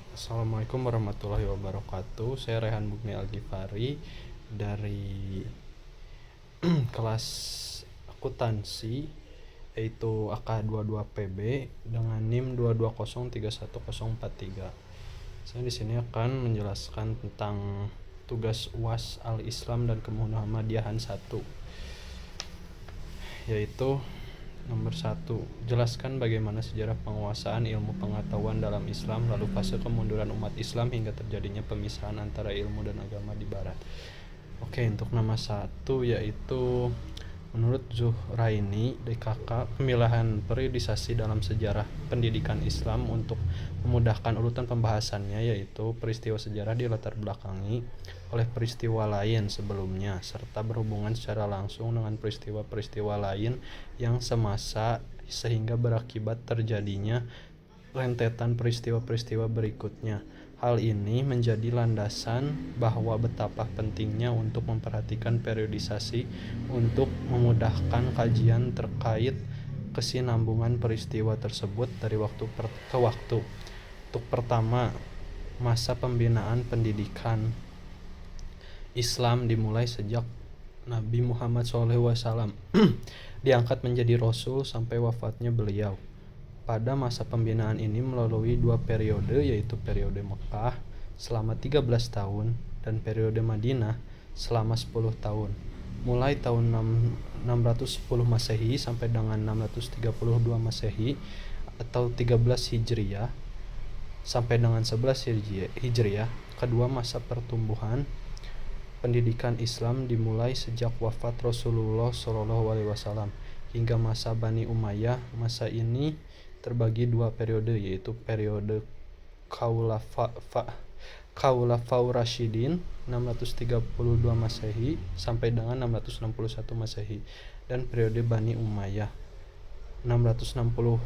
Assalamualaikum warahmatullahi wabarakatuh. Saya Rehan Bugni Al-Ghifari dari kelas akuntansi, yaitu AK22PB dengan NIM 220314043. Saya di sini akan menjelaskan tentang tugas UAS Al-Islam dan Kemuhamadiyahan 1, yaitu nomor 1. Jelaskan bagaimana sejarah penguasaan ilmu pengetahuan dalam Islam, lalu fase kemunduran umat Islam hingga terjadinya pemisahan antara ilmu dan agama di Barat. Oke, untuk nama 1 yaitu menurut Zuhraini DKK, pemilihan periodisasi dalam sejarah pendidikan Islam untuk memudahkan urutan pembahasannya, yaitu peristiwa sejarah dilatar belakangi oleh peristiwa lain sebelumnya serta berhubungan secara langsung dengan peristiwa-peristiwa lain yang semasa sehingga berakibat terjadinya rentetan peristiwa-peristiwa berikutnya. Hal ini menjadi landasan bahwa betapa pentingnya untuk memperhatikan periodisasi untuk memudahkan kajian terkait kesinambungan peristiwa tersebut dari waktu ke waktu. Untuk pertama, masa pembinaan pendidikan Islam dimulai sejak Nabi Muhammad SAW diangkat menjadi Rasul sampai wafatnya beliau. Pada masa pembinaan ini melalui 2 periode, yaitu periode Mekah selama 13 tahun dan periode Madinah selama 10 tahun. Mulai tahun 610 Masehi sampai dengan 632 Masehi atau 13 Hijriah sampai dengan 11 Hijriah. Kedua masa pertumbuhan pendidikan Islam dimulai sejak wafat Rasulullah SAW hingga masa Bani Umayyah. Masa ini terbagi 2 periode, yaitu periode Khulafaur Rasyidin 632 Masehi sampai dengan 661 Masehi dan periode Bani Umayyah 661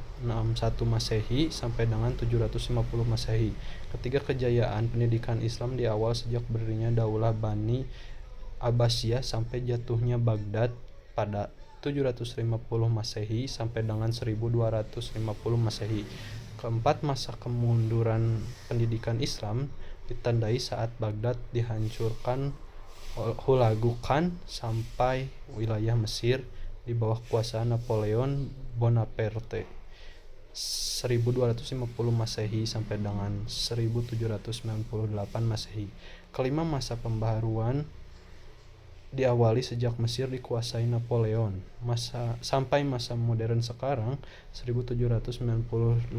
Masehi sampai dengan 750 Masehi. Ketiga kejayaan pendidikan Islam di awal sejak berdirinya Daulah Bani Abbasiyah sampai jatuhnya Baghdad pada 750 Masehi sampai dengan 1250 Masehi. Keempat, masa kemunduran pendidikan Islam ditandai saat Baghdad dihancurkan Hulagu Khan sampai wilayah Mesir di bawah kuasa Napoleon Bonaparte 1250 Masehi sampai dengan 1798 Masehi. Kelima, masa pembaharuan diawali sejak Mesir dikuasai Napoleon sampai masa modern sekarang 1798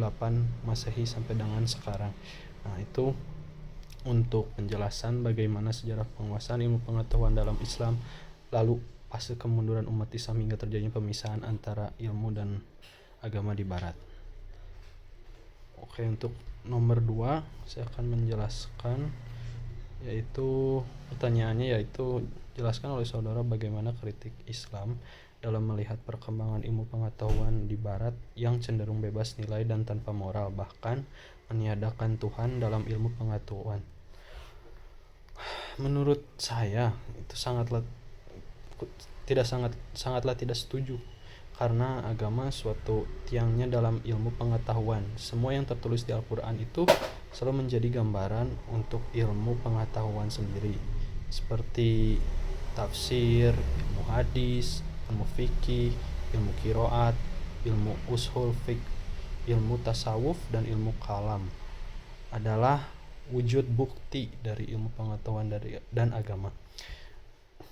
Masehi sampai dengan sekarang. Nah, itu untuk penjelasan bagaimana sejarah penguasaan ilmu pengetahuan dalam Islam, lalu fase kemunduran umat Islam hingga terjadinya pemisahan antara ilmu dan agama di Barat. Oke, untuk nomor 2 saya akan menjelaskan, yaitu pertanyaannya yaitu jelaskan oleh saudara bagaimana kritik Islam dalam melihat perkembangan ilmu pengetahuan di Barat yang cenderung bebas nilai dan tanpa moral, bahkan meniadakan Tuhan dalam ilmu pengetahuan. Menurut saya itu sangatlah tidak setuju, karena agama suatu tiangnya dalam ilmu pengetahuan. Semua yang tertulis di Al-Quran itu selalu menjadi gambaran untuk ilmu pengetahuan sendiri, seperti tafsir, ilmu hadis, ilmu fikih, ilmu qiraat, ilmu ushul fiqh, ilmu tasawuf, dan ilmu kalam adalah wujud bukti dari ilmu pengetahuan dan agama.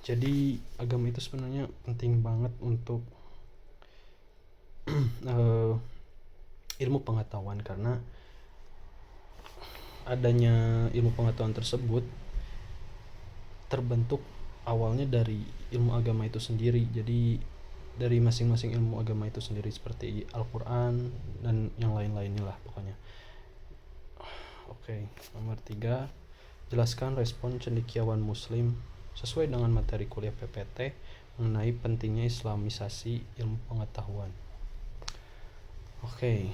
Jadi agama itu sebenarnya penting banget untuk ilmu pengetahuan, karena adanya ilmu pengetahuan tersebut terbentuk awalnya dari ilmu agama itu sendiri. Jadi dari masing-masing ilmu agama itu sendiri, seperti Al-Quran dan yang lain-lainnya lah pokoknya. Oke, nomor 3, jelaskan respon cendekiawan muslim sesuai dengan materi kuliah PPT mengenai pentingnya islamisasi ilmu pengetahuan. Oke,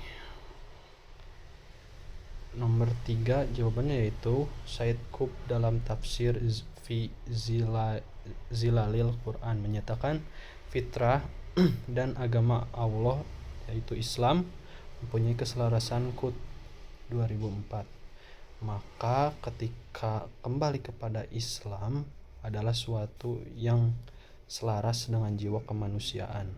nomor 3 jawabannya yaitu Said Qutb dalam tafsir fi Zilalil Quran menyatakan fitrah dan agama Allah yaitu Islam mempunyai keselarasan Qutb 2004. Maka ketika kembali kepada Islam adalah suatu yang selaras dengan jiwa kemanusiaan.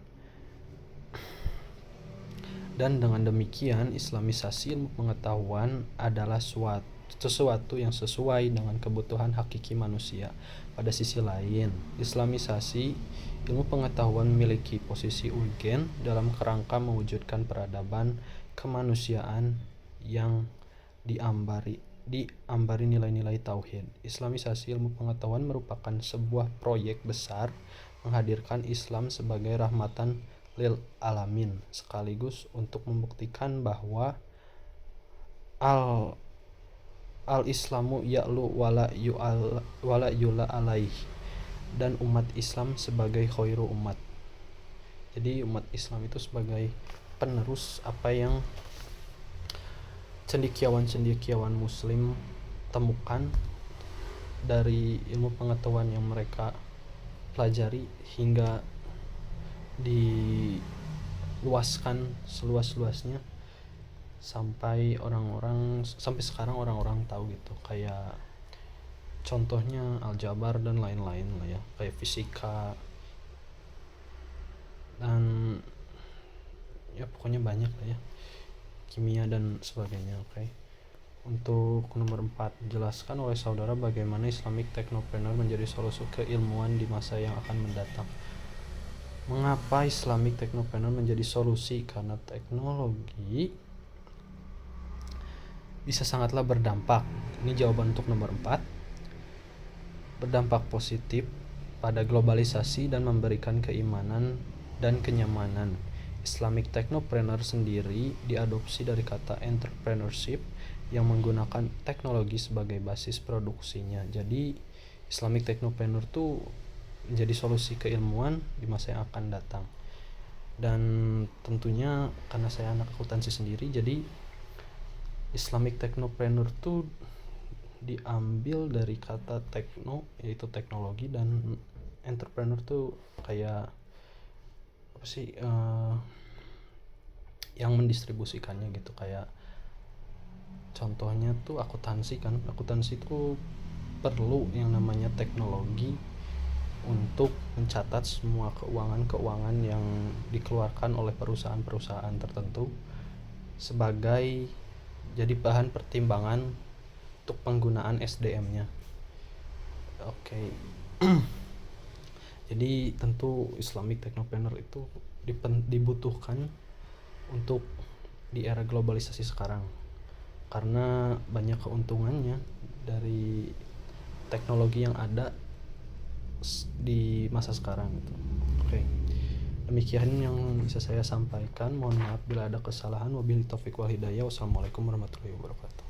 Dan dengan demikian islamisasi ilmu pengetahuan adalah sesuatu yang sesuai dengan kebutuhan hakiki manusia. Pada sisi lain, islamisasi ilmu pengetahuan memiliki posisi urgen dalam kerangka mewujudkan peradaban kemanusiaan yang diambari nilai-nilai tauhid. Islamisasi ilmu pengetahuan merupakan sebuah proyek besar menghadirkan Islam sebagai rahmatan lil alamin, sekaligus untuk membuktikan bahwa al Islamu ya'lu wala yula alaih, dan umat Islam sebagai khairu umat. Jadi umat Islam itu sebagai penerus apa yang cendekiawan muslim temukan dari ilmu pengetahuan yang mereka pelajari hingga diluaskan seluas-luasnya sampai sekarang orang-orang tahu gitu. Kayak contohnya aljabar dan lain-lain lah ya, kayak fisika dan ya pokoknya banyak lah ya, kimia dan sebagainya. Untuk nomor 4, jelaskan oleh saudara bagaimana Islamic Technopreneur menjadi solusi keilmuan di masa yang akan mendatang. Mengapa Islamic Technopreneur menjadi solusi? Karena teknologi bisa sangatlah berdampak. Ini jawaban untuk nomor 4. Berdampak positif pada globalisasi dan memberikan keimanan dan kenyamanan. Islamic Technopreneur sendiri diadopsi dari kata entrepreneurship yang menggunakan teknologi sebagai basis produksinya. Jadi Islamic Technopreneur tuh menjadi solusi keilmuan di masa yang akan datang. Dan tentunya karena saya anak akuntansi sendiri, jadi Islamic Technopreneur tuh diambil dari kata tekno, yaitu teknologi, dan entrepreneur tuh kayak apa sih, yang mendistribusikannya gitu. Kayak contohnya tuh akuntansi tuh perlu yang namanya teknologi untuk mencatat semua keuangan yang dikeluarkan oleh perusahaan-perusahaan tertentu sebagai jadi bahan pertimbangan untuk penggunaan SDM-nya. Jadi tentu Islamic Technopreneur itu dibutuhkan untuk di era globalisasi sekarang karena banyak keuntungannya dari teknologi yang ada di masa sekarang gitu. Demikian yang bisa saya sampaikan. Mohon maaf bila ada kesalahan. Wabillahi taufiq wal hidayah. Wassalamualaikum warahmatullahi wabarakatuh.